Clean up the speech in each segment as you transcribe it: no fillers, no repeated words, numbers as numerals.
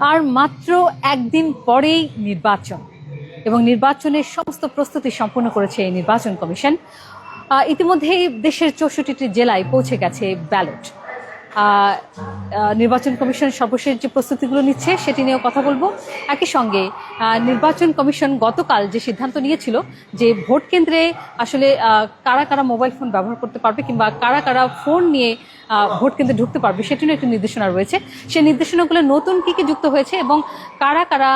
আর মাত্র একদিন পরেই নির্বাচন এবং নির্বাচনের সমস্ত প্রস্তুতি সম্পন্ন করেছে এই নির্বাচন কমিশন। ইতিমধ্যেই দেশের 64টি জেলায় পৌঁছে গেছে ব্যালট। নির্বাচন কমিশন সর্বশেষ যে প্রস্তুতিগুলো নিচ্ছে সেটি নিয়েও কথা বলবো। একই সঙ্গে নির্বাচন কমিশন গতকাল যে সিদ্ধান্ত নিয়েছিল যে ভোট কেন্দ্রে আসলে কারা কারা মোবাইল ফোন ব্যবহার করতে পারবে কিংবা কারা কারা ফোন নিয়ে ভোট কেন্দ্রে ঢুকতে পারবে সেটি নিয়ে একটি নির্দেশনা রয়েছে। সেই নির্দেশনাগুলো নতুন কী কী যুক্ত হয়েছে এবং কারা কারা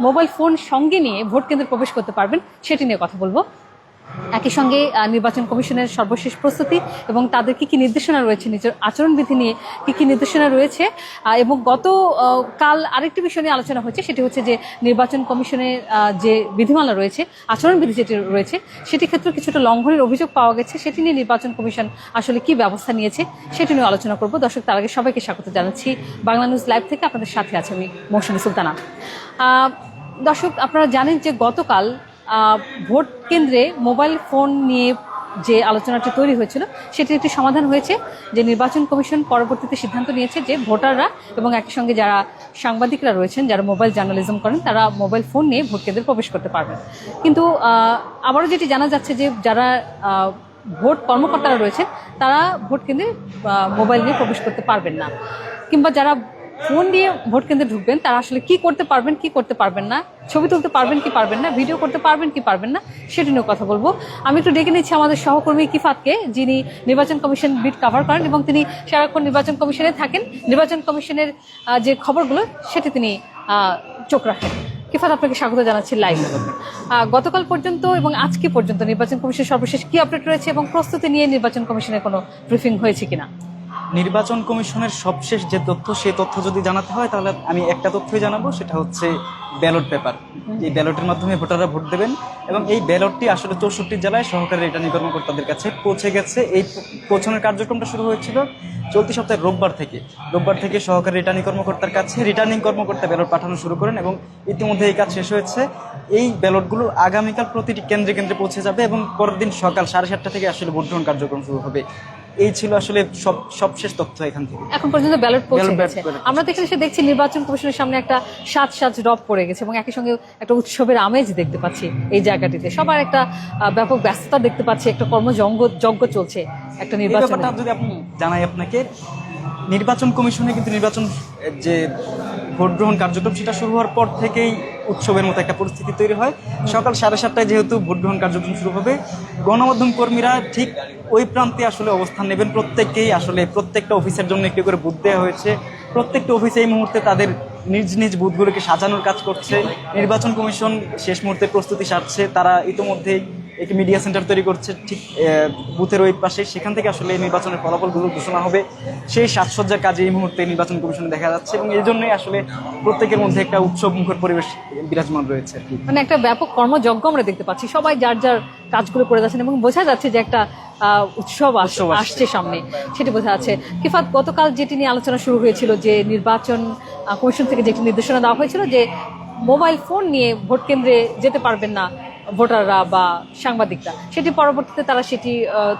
মোবাইল ফোন সঙ্গে নিয়ে ভোট কেন্দ্রে প্রবেশ করতে পারবেন সেটি নিয়ে কথা বলবো। একই সঙ্গে নির্বাচন কমিশনের সর্বশেষ প্রস্তুতি এবং তাদের কি কি নির্দেশনা রয়েছে, নিজের আচরণবিধি নিয়ে কি কি নির্দেশনা রয়েছে। এবং কাল আরেকটি বিষয় নিয়ে আলোচনা হচ্ছে, সেটি হচ্ছে যে নির্বাচন কমিশনের যে বিধিমালা রয়েছে, আচরণবিধি যেটি রয়েছে, সেটি ক্ষেত্রে কিছুটা লঙ্ঘনের অভিযোগ পাওয়া গেছে। সেটি নিয়ে নির্বাচন কমিশন আসলে কি ব্যবস্থা নিয়েছে সেটি নিয়ে আলোচনা করব। দর্শক, তার আগে সবাইকে স্বাগত জানাচ্ছি বাংলা নিউজ লাইভ থেকে। আপনাদের সাথে আছে আমি মৌসুমী সুলতানা। দর্শক, আপনারা জানেন যে গতকাল ভোট কেন্দ্রে মোবাইল ফোন নিয়ে যে আলোচনাটি তৈরি হয়েছিল সেটির একটি সমাধান হয়েছে, যে নির্বাচন কমিশন পরবর্তীতে সিদ্ধান্ত নিয়েছে যে ভোটাররা এবং একই সঙ্গে যারা সাংবাদিকরা রয়েছেন, যারা মোবাইল জার্নালিজম করেন, তারা মোবাইল ফোন নিয়ে ভোট কেন্দ্রে প্রবেশ করতে পারবেন। কিন্তু আবারও যেটি জানা যাচ্ছে যে যারা ভোট কর্মকর্তারা রয়েছেন তারা ভোট কেন্দ্রে মোবাইল নিয়ে প্রবেশ করতে পারবেন না, কিংবা যারা ফোন দিয়ে ভোট কেন্দ্রে ঢুকবেন তারা আসলে কি করতে পারবেন কি করতে পারবেন না, ছবি তুলতে পারবেন কি পারবেন না, ভিডিও করতে পারবেন কি পারবেন না, সেটি নিয়ে কথা বলবো। আমি একটু ডেকে নিচ্ছি আমাদের সহকর্মী কিফাতকে, যিনি নির্বাচন কমিশন বিট কভার করেন এবং তিনি সারাক্ষণ নির্বাচন কমিশনে থাকেন, নির্বাচন কমিশনের যে খবরগুলো সেটি তিনি চোখ রাখেন। কিফাত, আপনাকে স্বাগত জানাচ্ছি লাইভ। গতকাল পর্যন্ত এবং আজকে পর্যন্ত নির্বাচন কমিশন সর্বশেষ কি আপডেট রয়েছে এবং প্রস্তুতি নিয়ে নির্বাচন কমিশনের কোনো ব্রিফিং হয়েছে কিনা? নির্বাচন কমিশনের সবশেষ যে তথ্য, সেই তথ্য যদি জানাতে হয় তাহলে আমি একটা তথ্যই জানাবো, সেটা হচ্ছে ব্যালট পেপার। এই ব্যালটের মাধ্যমে ভোটাররা ভোট দেবেন এবং এই ব্যালটটি আসলে 64 জেলায় সহকারী রিটার্নিং কর্মকর্তাদের কাছে পৌঁছে গেছে। এই পৌঁছানোর কার্যক্রমটা শুরু হয়েছিল চলতি সপ্তাহের রোববার থেকে সহকারী রিটার্নিং কর্মকর্তার কাছে রিটার্নিং কর্মকর্তা ব্যালট পাঠানো শুরু করেন এবং ইতিমধ্যে এই কাজ শেষ হয়েছে। এই ব্যালটগুলো আগামীকাল প্রতিটি কেন্দ্রে কেন্দ্রে পৌঁছে যাবে এবং পরের দিন সকাল 7:30 থেকে আসলে ভোট গ্রহণ কার্যক্রম শুরু হবে। এই ছিল আসলে সবশেষ তথ্য এখান থেকে। এখন পর্যন্ত ব্যালট পৌঁছে গেছে। আমরা তো এখানে এসে দেখছি নির্বাচন কমিশনের সামনে একটা সাজ রব পড়ে গেছে এবং একই সঙ্গে একটা উৎসবের আমেজ দেখতে পাচ্ছি এই জায়গাটিতে। সবার একটা ব্যাপক ব্যস্ততা দেখতে পাচ্ছি, একটা যজ্ঞ চলছে একটা নির্বাচন। যদি আপনি জানাই আপনাকে, নির্বাচন কমিশনে কিন্তু নির্বাচন যে ভোট গ্রহণ কার্যক্রম সেটা শুরু হওয়ার পর থেকেই উৎসবের মতো একটা পরিস্থিতি তৈরি হয়। সকাল 7:30টায় যেহেতু ভোট গ্রহণ কার্যক্রম শুরু হবে, গণমাধ্যম কর্মীরা ঠিক ওই প্রান্তে আসলে অবস্থান নেবেন। প্রত্যেককেই আসলে প্রত্যেকটা অফিসের জন্য একটি করে বুথ দেওয়া হয়েছে। প্রত্যেকটা অফিসে এই মুহূর্তে তাদের নিজ নিজ বুথগুলোকে সাজানোর কাজ করছে। নির্বাচন কমিশন শেষ মুহূর্তে প্রস্তুতি সারছে। তারা ইতিমধ্যেই একটি মিডিয়া সেন্টার তৈরি করছে ঠিক বুথের ওই পাশে, সেখান থেকে আসলে নির্বাচনের ফলাফলগুলো ঘোষণা হবে। সেই সাজসজ্জার কাজে এই মুহূর্তে নির্বাচন কমিশনে দেখা যাচ্ছে এবং এই জন্যই আসলে প্রত্যেকের মধ্যে একটা উৎসব মুখর পরিবেশ বিরাজমান রয়েছে। মানে একটা ব্যাপক কর্মযজ্ঞ আমরা দেখতে পাচ্ছি, সবাই যার যার কাজগুলো করে যাচ্ছেন এবং বোঝা যাচ্ছে যে একটা উৎসব আসছে সামনে, সেটি বোঝা যাচ্ছে। কিফাত, গতকাল যেটি নিয়ে আলোচনা শুরু হয়েছিল, যে নির্বাচন কমিশন থেকে যেটি নির্দেশনা দেওয়া হয়েছিল যে মোবাইল ফোন নিয়ে ভোট কেন্দ্রে যেতে পারবেন না ভোটাররা বা সাংবাদিকরা, সেটি পরবর্তীতে তারা সেটি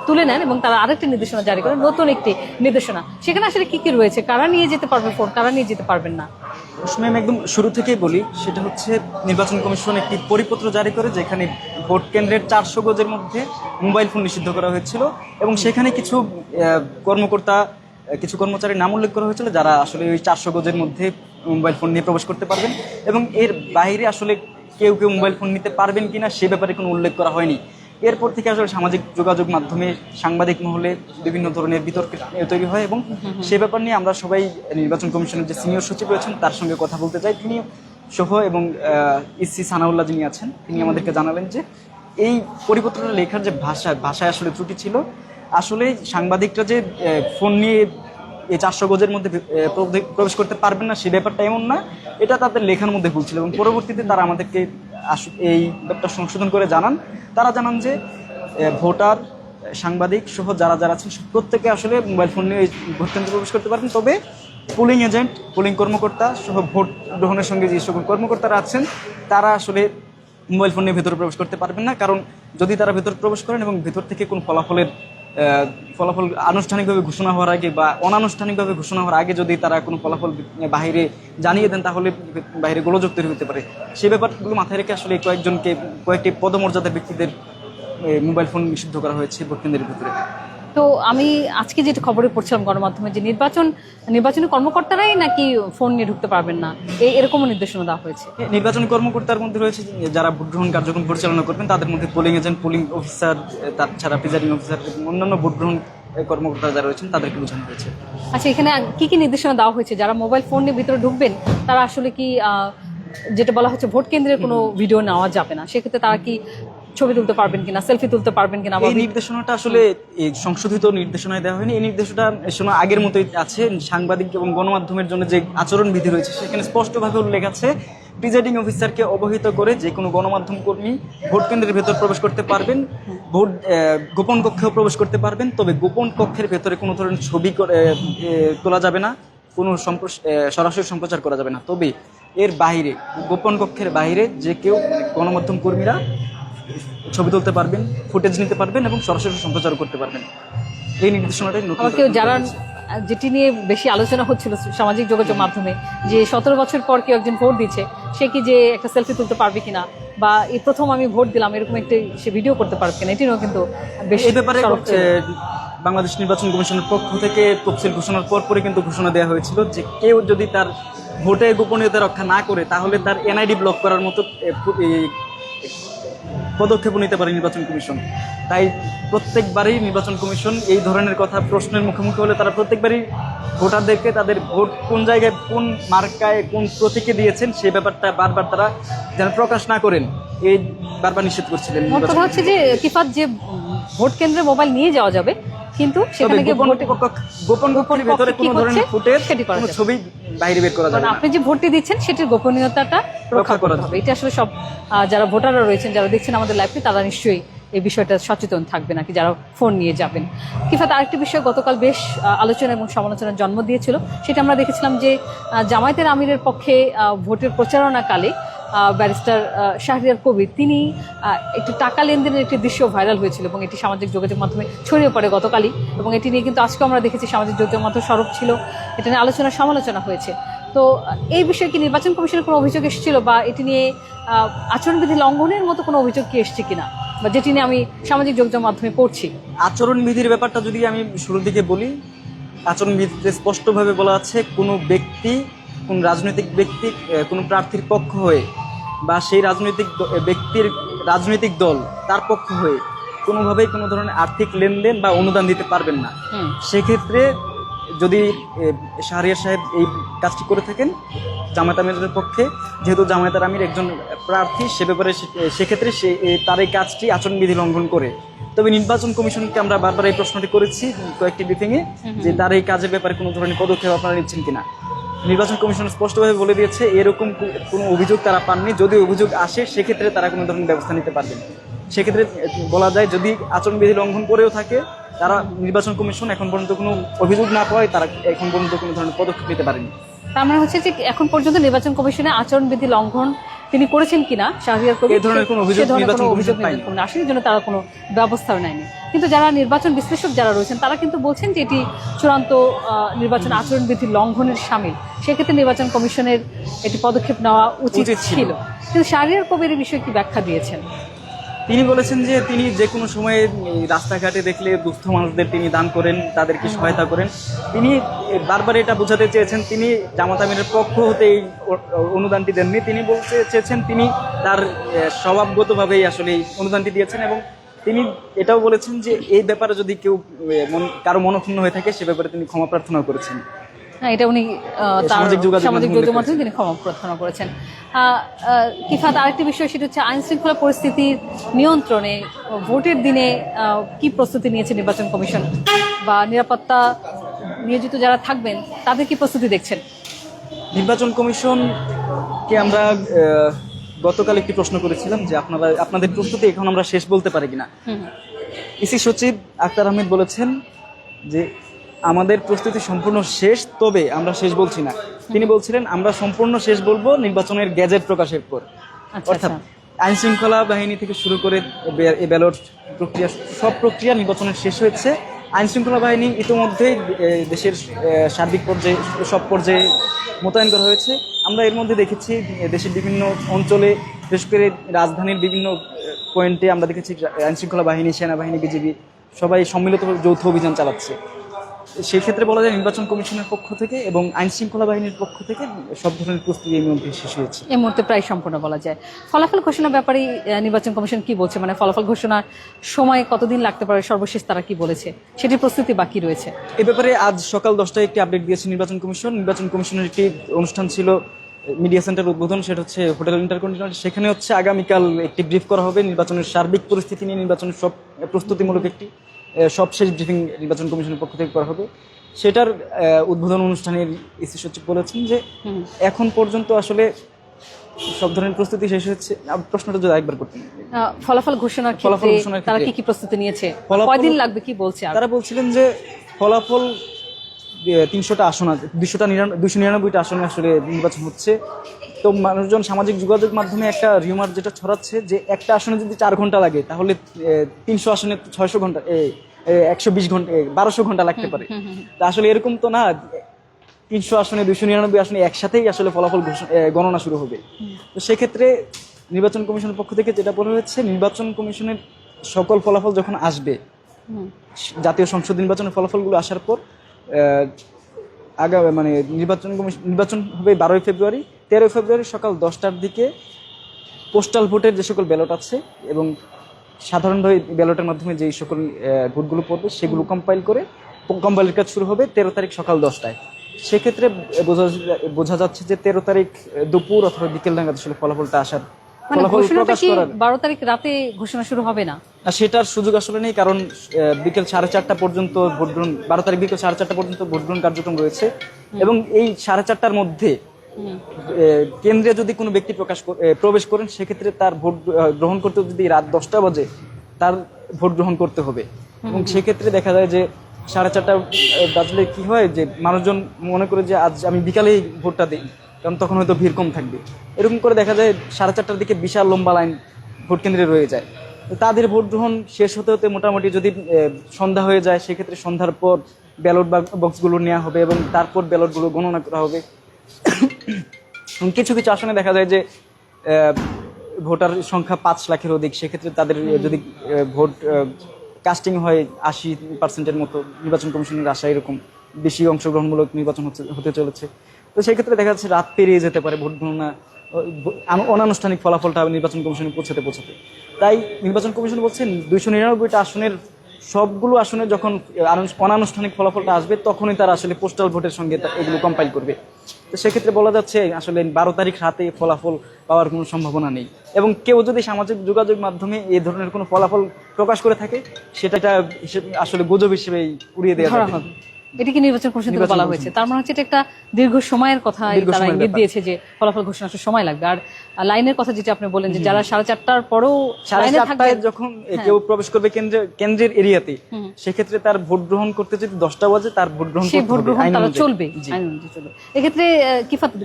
তুলে নেন এবং তারা আরেকটি নির্দেশনা জারি করেন, নতুন একটি নির্দেশনা। সেখানে আসলে কি কি রয়েছে, কারা নিয়ে যেতে পারবে ফোন, কারা নিয়ে যেতে পারবেন না? আমি একদম শুরু থেকেই বলি, সেটা হচ্ছে নির্বাচন কমিশন একটি পরিপত্র জারি করে যেখানে ভোট কেন্দ্রের 400 গজের মধ্যে মোবাইল ফোন নিষিদ্ধ করা হয়েছিল এবং সেখানে কিছু কর্মচারীর নাম উল্লেখ করা হয়েছিল যারা আসলে ওই 400 গজের মধ্যে মোবাইল ফোন নিয়ে প্রবেশ করতে পারবেন এবং এর বাইরে আসলে কেউ মোবাইল ফোন নিতে পারবেন কিনা সে ব্যাপারে কোনো উল্লেখ করা হয়নি। এরপর থেকে আসলে সামাজিক যোগাযোগ মাধ্যমে সাংবাদিক মহলে বিভিন্ন ধরনের বিতর্ক তৈরি হয় এবং সে ব্যাপার নিয়ে আমরা সবাই নির্বাচন কমিশনের যে সিনিয়র সচিব রয়েছেন তার সঙ্গে কথা বলতে চাই। তিনি সহ এবং ইসি সানাউল্লাহ যিনি আছেন, তিনি আমাদেরকে জানালেন যে এই পরিপত্রটা লেখার যে ভাষায় আসলে ত্রুটি ছিল। আসলে সাংবাদিকরা যে ফোন নিয়ে এই 400 গজের মধ্যে প্রবেশ করতে পারবেন না সে ব্যাপারটা এমন না, এটা তাদের লেখার মধ্যে ভুল ছিল এবং পরবর্তীতে তারা আমাদেরকে এই ব্যাপারটা সংশোধন করে জানান। তারা জানান যে ভোটার, সাংবাদিক সহ যারা আছেন প্রত্যেকে আসলে মোবাইল ফোন নিয়ে ভোট কেন্দ্রে প্রবেশ করতে পারবেন, তবে পোলিং এজেন্ট, পোলিং কর্মকর্তা সহ ভোট গ্রহণের সঙ্গে যে সকল কর্মকর্তারা আছেন তারা আসলে মোবাইল ফোন নিয়ে ভেতরে প্রবেশ করতে পারবেন না। কারণ যদি তারা ভেতর প্রবেশ করেন এবং ভেতর থেকে কোনো ফলাফলের ফলাফল আনুষ্ঠানিকভাবে ঘোষণা হওয়ার আগে বা অনানুষ্ঠানিকভাবে ঘোষণা হওয়ার আগে যদি তারা কোনো ফলাফল বাইরে জানিয়ে দেন, তাহলে বাইরে গোলযোগ তৈরি হতে পারে। সেই ব্যাপারগুলো মাথায় রেখে আসলে কয়েকটি পদমর্যাদার ব্যক্তিদের মোবাইল ফোন নিষিদ্ধ করা হয়েছে ভোট কেন্দ্রের ভিতরে। তো আমি আজকে যেটা খবরে পড়ছিলাম গণমাধ্যমে, যে নির্বাচনী কর্মকর্তারাই নাকি ফোন নিয়ে ঢুকতে পারবেন না, এরকমও নির্দেশনা দেওয়া হয়েছে। নির্বাচনী কর্মকর্তার মধ্যে রয়েছে যারা ভোট গ্রহণ কার্যক্রম পরিচালনা করবেন, তাদের মধ্যে পোলিং এজেন্ট, পোলিং অফিসার, তাছাড়া প্রিজাইডিং অফিসার, অন্যান্য ভোট গ্রহণ কর্মকর্তা যারা রয়েছেন তাদেরকে বোঝানো হয়েছে। আচ্ছা, এখানে কি কি নির্দেশনা দেওয়া হয়েছে? যারা মোবাইল ফোন নিয়ে ভিতরে ঢুকবেন তারা আসলে কি, যেটা বলা হচ্ছে ভোট কেন্দ্রের কোনো ভিডিও নেওয়া যাবে না, সেক্ষেত্রে তারা কি ছবি তুলতে পারবেন কিনা, সেলফি তুলতে পারবেন কিনা? এই নির্দেশনাটা আসলে এই সংশোধিত নির্দেশনায় দেওয়া হয়নি। এই নির্দেশনা আগের মতোই আছে। সাংবাদিক এবং গণমাধ্যমের জন্য যে আচরণ বিধি রয়েছে সেখানে স্পষ্টভাবে উল্লেখ আছে, প্রিজাইডিং অফিসারকে অবহিত করে যে কোনো গণমাধ্যম কর্মী ভোট কেন্দ্রের ভেতর প্রবেশ করতে পারবেন, গোপন কক্ষেও প্রবেশ করতে পারবেন, তবে গোপন কক্ষের ভেতরে কোনো ধরনের ছবি তোলা যাবে না, কোনো সরাসরি সম্প্রচার করা যাবে না। তবে এর বাইরে, গোপন কক্ষের বাইরে যে কেউ গণমাধ্যম কর্মীরা ছবি তুলতে পারবেন, ফুটেজ নিতে পারবেন এবং সরাসরি সম্প্রচার করতে পারবেন। এই নির্দেশনাটাই নতুন। কেউ যারা, যেটি নিয়ে বেশি আলোচনা হচ্ছিল সামাজিক যোগাযোগ মাধ্যমে, যে 17 বছর পর কেউ একজন ভোট দিচ্ছে, সে কি যে একটা সেলফি তুলতে পারবে কিনা, বা এই প্রথম আমি ভোট দিলাম এরকম একটা সে ভিডিও করতে পারবে কিনা, এটিও কিন্তু বেশি। এই ব্যাপারে বাংলাদেশ নির্বাচন কমিশনের পক্ষ থেকে তফসিল ঘোষণার পরপরই কিন্তু ঘোষণা দেওয়া হয়েছিল যে কেউ যদি তার ভোটে গোপনীয়তা রক্ষা না করে তাহলে তার এনআইডি ব্লক করার মতো পদক্ষেপ নিতে পারে নির্বাচন কমিশন। তাই প্রত্যেকবারই নির্বাচন কমিশন এই ধরনের কথা প্রশ্নের মুখোমুখি হলে তারা প্রত্যেকবারই ভোটারদেরকে তাদের ভোট কোন জায়গায়, কোন মার্কায়, কোন প্রতীকে দিয়েছেন সেই ব্যাপারটা বারবার তারা যেন প্রকাশ না করেন, এই বারবার নিষেধ করছিলেন। মোট কথা হচ্ছে যে কিফাত, যে ভোট কেন্দ্রে মোবাইল নিয়ে যাওয়া যাবে, কিন্তু সেখানে গোপন কক্ষের ভেতরে কোনো ধরনের ফুটেজ, কোনো ছবি বাইরে বের করা যাবে না। আপনি যে ভোটটি দিচ্ছেন সেটির গোপনীয়তাটা রক্ষা করতে হবে। এটা আসলে সব যারা ভোটাররা রয়েছেন, যারা দেখছেন আমাদের লাইভটি, তারা নিশ্চয়ই এই বিষয়টা সচেতন থাকবে নাকি যারা ফোন নিয়ে যাবেন। কিফাত, আরেকটি বিষয় গতকাল বেশ আলোচনা এবং সমালোচনার জন্ম দিয়েছিল, সেটা আমরা দেখেছিলাম যে জামায়াতের আমিরের পক্ষে ভোটের প্রচারণাকালে ব্যারিস্টার শাহরিয়ার কবির, তিনি একটি টাকা লেনদেনের একটি দৃশ্য ভাইরাল হয়েছিল এবং এটি সামাজিক যোগাযোগ মাধ্যমে ছড়িয়ে পড়ে গতকালই, এবং এটি নিয়ে কিন্তু আজকেও আমরা দেখেছি সামাজিক যোগাযোগ মাধ্যম সরব ছিল, এটা নিয়ে আলোচনা সমালোচনা হয়েছে। তো এই বিষয়ে কি নির্বাচন কমিশনের কোনো অভিযোগ এসেছিল, বা এটি নিয়ে আচরণবিধি লঙ্ঘনের মতো কোনো অভিযোগ কি এসছে কিনা, বা যেটি নিয়ে আমি সামাজিক যোগাযোগ মাধ্যমে পড়ছি? আচরণবিধির ব্যাপারটা যদি আমি শুরুর দিকে বলি, আচরণবিধিতে স্পষ্টভাবে বলা আছে, কোনো ব্যক্তি, কোন রাজনৈতিক ব্যক্তি কোনো প্রার্থীর পক্ষ হয়ে বা সেই রাজনৈতিক ব্যক্তির রাজনৈতিক দল তার পক্ষ হয়ে কোনোভাবেই কোনো ধরনের আর্থিক লেনদেন বা অনুদান দিতে পারবেন না। সেক্ষেত্রে যদি শাহরিয়ার সাহেব এই কাজটি করে থাকেন জামায়াত আমিরের পক্ষে, যেহেতু জামায়াত আমির একজন প্রার্থী, সে ব্যাপারে সেক্ষেত্রে তার এই কাজটি আচরণবিধি লঙ্ঘন করে। তবে নির্বাচন কমিশনকে আমরা বারবার এই প্রশ্নটি করেছি কয়েকটি ব্রিফিংয়ে, যে তার এই কাজের ব্যাপারে কোনো ধরনের পদক্ষেপ আপনারা নিচ্ছেন কিনা। নির্বাচন কমিশন স্পষ্টভাবে বলে দিয়েছে এরকম কোনো অভিযোগ তারা পাননি, যদি অভিযোগ আসে সেক্ষেত্রে তারা কোনো ধরনের ব্যবস্থা নিতে পারবেন। সেক্ষেত্রে বলা যায়, যদি আচরণবিধি লঙ্ঘন করেও থাকে, তারা নির্বাচন কমিশন এখন পর্যন্ত কোনো অভিযোগ না পাওয়ায় তারা এখন পর্যন্ত কোনো ধরনের পদক্ষেপ নিতে পারেনি। তার মানে হচ্ছে যে এখন পর্যন্ত নির্বাচন কমিশনে আচরণবিধি লঙ্ঘন তিনি করেছেন কিনা শাহরিয়ার কবির, এই ধরনের কোনো অভিযোগ নির্বাচন কমিশন পায়নি, আসলে জন্য তারা কোনো ব্যবস্থাও নেয়নি। কিন্তু যারা নির্বাচন বিশ্লেষক যারা রয়েছেন তারা কিন্তু বলছেন যে এটি চূড়ান্ত নির্বাচন আচরণবিধি লঙ্ঘনের শামিল, সেক্ষেত্রে নির্বাচন কমিশনের একটি পদক্ষেপ নেওয়া উচিত ছিল। কিন্তু শাহরিয়ার কবির এই বিষয়ে কি ব্যাখ্যা দিয়েছেন? তিনি বলেছেন যে তিনি যে কোনো সময়ে রাস্তাঘাটে দেখলে দুস্থ মানুষদের তিনি দান করেন, তাদেরকে সহায়তা করেন। তিনি বারবার এটা বোঝাতে চেয়েছেন তিনি জামাত আমিরের পক্ষ হতে এই অনুদানটি দেননি, তিনি বলতে চেয়েছেন তিনি তার স্বভাবগতভাবেই আসলে এই অনুদানটি দিয়েছেন। এবং তিনি এটাও বলেছেন যে এই ব্যাপারে যদি কেউ কারো মনক্ষুণ্ণ হয়ে থাকে সে ব্যাপারে তিনি ক্ষমা প্রার্থনা করেছেন। এটা উনি সামাজিক যোগাযোগ মাধ্যমে তিনি ক্ষমা প্রার্থনা করেছেন। কিফাত, আরেকটি বিষয় সেটা হচ্ছে আইন শৃঙ্খলা পরিস্থিতির নিয়ন্ত্রণে ভোটের দিনে কি প্রস্তুতি নিয়েছে নির্বাচন কমিশন, বা নিরাপত্তা নিয়োজিত যারা থাকবেন তাদের কি প্রস্তুতি দেখছেন? নির্বাচন কমিশনকে আমরা গতকাল একটি প্রশ্ন করেছিলাম যে আপনাদের প্রস্তুতি এখন আমরা শেষ বলতে পারি কিনা। ইসি সচিব আক্তার আহমেদ বলেছেন যে আমাদের প্রস্তুতি সম্পূর্ণ শেষ, তবে আমরা শেষ বলছি না। তিনি বলছিলেন আমরা সম্পূর্ণ শেষ বলবো নির্বাচনের গ্যাজেট প্রকাশের পর। অর্থাৎ আইন শৃঙ্খলা বাহিনী থেকে শুরু করে ব্যালট প্রক্রিয়া, সব প্রক্রিয়া নির্বাচনের শেষ হয়েছে। আইন শৃঙ্খলা বাহিনী ইতিমধ্যেই দেশের সার্বিক পর্যায়ে সব পর্যায়ে মোতায়েন করা হয়েছে। আমরা এর মধ্যে দেখেছি দেশের বিভিন্ন অঞ্চলে, বিশেষ করে রাজধানীর বিভিন্ন পয়েন্টে আমরা দেখেছি আইন শৃঙ্খলা বাহিনী, সেনাবাহিনী, বিজিবি সবাই সম্মিলিতভাবে যৌথ অভিযান চালাচ্ছে। সেই ক্ষেত্রে বলা যায় নির্বাচন কমিশনের পক্ষ থেকে এবং আইন শৃঙ্খলা বাহিনীর পক্ষ থেকে সব ধরনের প্রস্তুতি এই মধ্যে শেষ হয়েছে। এই মুহূর্তে প্রায় সম্পূর্ণ বলা যায়। ফলাফল ঘোষণার ব্যাপারে নির্বাচন কমিশন কি বলছে, মানে ফলাফল ঘোষণার সময় কতদিন লাগতে পারে, সর্বশেষ তারা কি বলেছে, সেটির প্রস্তুতি বাকি রয়েছে? এ ব্যাপারে আজ সকাল 10টায় একটি আপডেট দিয়েছে নির্বাচন কমিশন। নির্বাচন কমিশনের একটি অনুষ্ঠান ছিল, মিডিয়া সেন্টার উদ্বোধন, সেটা হচ্ছে হোটেল ইন্টারকন্টিনেন্টাল। সেখানে হচ্ছে আগামীকাল একটি ব্রিফ করা হবে নির্বাচনের সার্বিক পরিস্থিতি নিয়ে, নির্বাচনের সব প্রস্তুতিমূলক একটি সবশেষ ব্রিফিং নির্বাচন কমিশনের পক্ষ থেকে করা হবে। সেটার উদ্বোধন অনুষ্ঠানের ইসি সচিব বলেছেন যে এখন পর্যন্ত আসলে সব ধরনের প্রস্তুতি শেষ হচ্ছে। প্রশ্নটা যদি একবার করতেন। ফলাফল ঘোষণার ক্ষেত্রে তারা কি প্রস্তুতি নিয়েছে, কয়দিন লাগবে কি বলছে? তারা বলছিলেন যে ফলাফল 300টা আসন আছে, 299টা আসনে আসলে নির্বাচন হচ্ছে। তো মানুষজন সামাজিক যোগাযোগ মাধ্যমে একটা রিউমার যেটা ছড়াচ্ছে যে একটা আসনে যদি 4 ঘন্টা লাগে তাহলে 300 আসনে 600 ঘন্টা, 120 ঘন্টা, 1200 ঘন্টা লাগতে পারে। তা আসলে এরকম তো না, 300 আসনে 299 আসনে একসাথেই আসলে ফলাফল গণনা শুরু হবে। তো সেক্ষেত্রে নির্বাচন কমিশনের পক্ষ থেকে যেটা বলা হয়েছে, নির্বাচন কমিশনের সকল ফলাফল যখন আসবে, জাতীয় সংসদ নির্বাচনের ফলাফলগুলো আসার পর মানে নির্বাচন হবে 12 ফেব্রুয়ারি। 13 ফেব্রুয়ারি সকাল 10টার দিকে পোস্টাল ভোটের যে সকল ব্যালট আছে এবং সাধারণভাবে ব্যালটের মাধ্যমে যেই সকল ভোটগুলো পড়বে সেগুলো কম্পাইলের কাজ শুরু হবে 13 তারিখ সকাল 10টায়। সেক্ষেত্রে বোঝা যাচ্ছে যে 13 তারিখ দুপুর অথবা বিকেল নাগাদ আসলে ফলাফলটা আসার, ফলাফল প্রকাশ করার। 12 তারিখ রাতে ঘোষণা শুরু হবে না? সেটার সুযোগ আসলে নেই, কারণ বিকেল 4:30 পর্যন্ত ভোট গ্রহণ, 12 তারিখ বিকেল 4:30 পর্যন্ত ভোট গ্রহণ কার্যক্রম রয়েছে। এবং এই 4:30টার মধ্যে কেন্দ্রে যদি কোনো ব্যক্তি প্রবেশ করেন, সেক্ষেত্রে তার ভোট গ্রহণ করতে যদি রাত 10টা বাজে তার ভোট গ্রহণ করতে হবে। এবং সেক্ষেত্রে দেখা যায় যে 4:30 বাজলে কি হয় যে মানুষজন মনে করে যে আজ আমি বিকালেই ভোটটা দিই, কারণ তখন হয়তো ভিড় কম থাকবে। এরকম করে দেখা যায় 4:30টার দিকে বিশাল লম্বা লাইন ভোট কেন্দ্রে রয়ে যায়। তাদের ভোট গ্রহণ শেষ হতে হতে মোটামুটি যদি সন্ধ্যা হয়ে যায়, সেক্ষেত্রে সন্ধ্যার পর ব্যালট বক্সগুলো নেওয়া হবে এবং তারপর ব্যালটগুলো গণনা করা হবে। কিছু কিছু আসনে দেখা যায় যে ভোটার সংখ্যা 5 লাখের অধিক, সেক্ষেত্রে তাদের যদি ভোট কাস্টিং হয় 80% মতো, নির্বাচন কমিশনের আশা এরকম বেশি অংশগ্রহণমূলক নির্বাচন হতে চলেছে। তো সেক্ষেত্রে দেখা যাচ্ছে রাত পেরিয়ে যেতে পারে ভোট গণনা, অনানুষ্ঠানিক ফলাফলটা নির্বাচন কমিশনে পৌঁছাতে। তাই নির্বাচন কমিশন বলছেন 299টা আসনের সবগুলো আসনে যখন অনানুষ্ঠানিক ফলাফলটা আসবে তখনই তারা আসলে পোস্টাল ভোটের সঙ্গে এগুলো কম্পাইল করবে। তো সেক্ষেত্রে বলা যাচ্ছে আসলে 12 তারিখ রাতে ফলাফল পাওয়ার কোনো সম্ভাবনা নেই। এবং কেউ যদি সামাজিক যোগাযোগ মাধ্যমে এই ধরনের কোনো ফলাফল প্রকাশ করে থাকে, সেটা আসলে গুজব হিসেবে উড়িয়ে দেওয়া হবে। এটা কি নির্বাচন কমিশন থেকে বলা হয়েছে? তার মানে হচ্ছে এটা একটা দীর্ঘ সময়ের কথা তারা ইঙ্গিত দিয়েছে যে ফলাফল ঘোষণা সময় লাগবে। আর লাইনের কথা যেটা আপনি বলেন যে যারা 4:30টার পরেও লাইনে থাকবে, যখন কেউ প্রবেশ করবে কেন্দ্রের এরিয়াতে, সেক্ষেত্রে তার ভোট গ্রহণ করতে যদি 10টা বাজে তার ভোট গ্রহণ চলবে। এক্ষেত্রে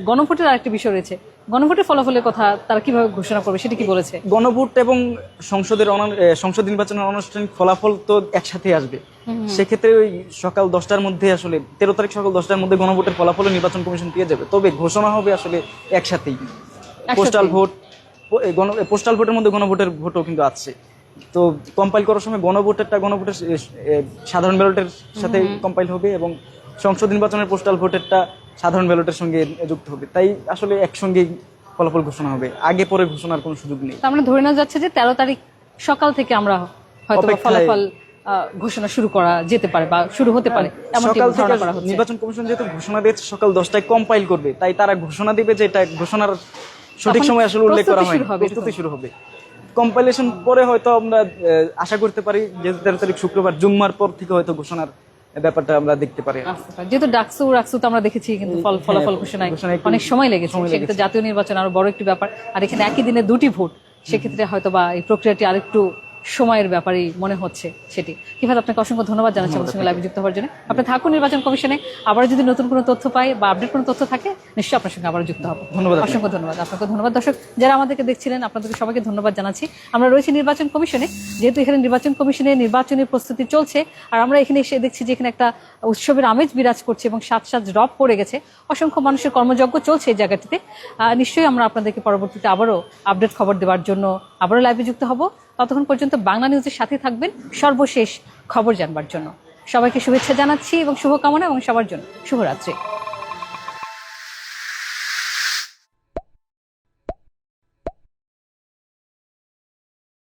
গণভোটের আরেকটি বিষয় রয়েছে, গণভোটের ফলাফলের কথা তারা কিভাবে ঘোষণা করবে সেটা কি বলেছে? গণভোট এবং সংসদ নির্বাচনের আনুষ্ঠানিক ফলাফল তো একসাথে আসবে। সেক্ষেত্রে ওই সকাল 10টার মধ্যে আসলে 13 তারিখ সকাল 10টার মধ্যে গণভোটের ফলাফল নির্বাচন কমিশন পেয়ে যাবে। তবে ঘোষণা হবে আসলে একসাথেই। পোস্টাল ভোটের মধ্যে গণভোটের ভোটও কিন্তু আছে। তো কম্পাইল করার সময় গণভোটের সাধারণ ব্যালটের সাথে কম্পাইল হবে এবং সংসদ নির্বাচনের পোস্টাল ভোটেরটা সাধারণ ব্যালটের সঙ্গে যুক্ত হবে। তাই আসলে একসঙ্গেই ফলাফল ঘোষণা হবে, আগে পরে ঘোষণার কোনো সুযোগ নেই। তার মানে ধরে নেওয়া যাচ্ছে যে 13 তারিখ সকাল থেকে আমরা হয়তো ফলাফল ঘোষণা শুরু করা যেতে পারে বা শুরু হতে পারে। সকাল থেকে নির্বাচন কমিশন যেহেতু ঘোষণা দিয়েছে সকাল 10টায় কম্পাইল করবে, তাই তারা ঘোষণা দিবে যে এটা ঘোষণার সঠিক সময় আসলে উল্লেখ করা হয়, প্রস্তুতি শুরু হবে। কম্পাইলেশন পরে হয়তো আমরা আশা করতে পারি যে 13 তারিখ শুক্রবার জুম্মার পর থেকে হয়তো ঘোষণার ব্যাপারটা আমরা দেখতে পারি। যেহেতু রাকসু আমরা দেখেছি কিন্তু ফলাফল ঘোষণায় অনেক সময় লেগেছে, সেক্ষেত্রে জাতীয় নির্বাচন আরো বড় একটি ব্যাপার। আর এখানে একই দিনে দুটি ভোট, সেক্ষেত্রে হয়তো বা এই প্রক্রিয়াটি আরেকটু সময়ের ব্যাপারেই মনে হচ্ছে সেটি। কিভাবে আপনাকে অসংখ্য ধন্যবাদ জানাচ্ছি আমার সঙ্গে লাইভে যুক্ত হওয়ার জন্য। আপনি থাকুন নির্বাচন কমিশনে, আবার যদি নতুন কোনো তথ্য পাই বা আপডেট কোনো তথ্য থাকে নিশ্চয়ই আপনার সঙ্গে আবার যুক্ত হবো। ধন্যবাদ। অসংখ্য ধন্যবাদ আপনাকে। ধন্যবাদ দর্শক যারা আমাদেরকে দেখছিলেন, আপনাদেরকে সবাইকে ধন্যবাদ জানাচ্ছি। আমরা রয়েছি নির্বাচন কমিশনে, যেহেতু এখানে নির্বাচন কমিশনে নির্বাচনী প্রস্তুতি চলছে, আর আমরা এখানে এসে দেখছি যে এখানে একটা উৎসবের আমেজ বিরাজ করছে এবং সাজ রব পড়ে গেছে। অসংখ্য মানুষের কর্মযজ্ঞ চলছে এই জায়গাটিতে। নিশ্চয়ই আমরা আপনাদেরকে পরবর্তীতে আবারও আপডেট খবর দেওয়ার জন্য আবারও লাইভে যুক্ত হব। ততক্ষণ পর্যন্ত বাংলা নিউজের সাথে থাকবেন সর্বশেষ খবর জানবার জন্য। সবাইকে শুভেচ্ছা জানাচ্ছি এবং শুভকামনা, এবং সবার জন্য শুভরাত্রি।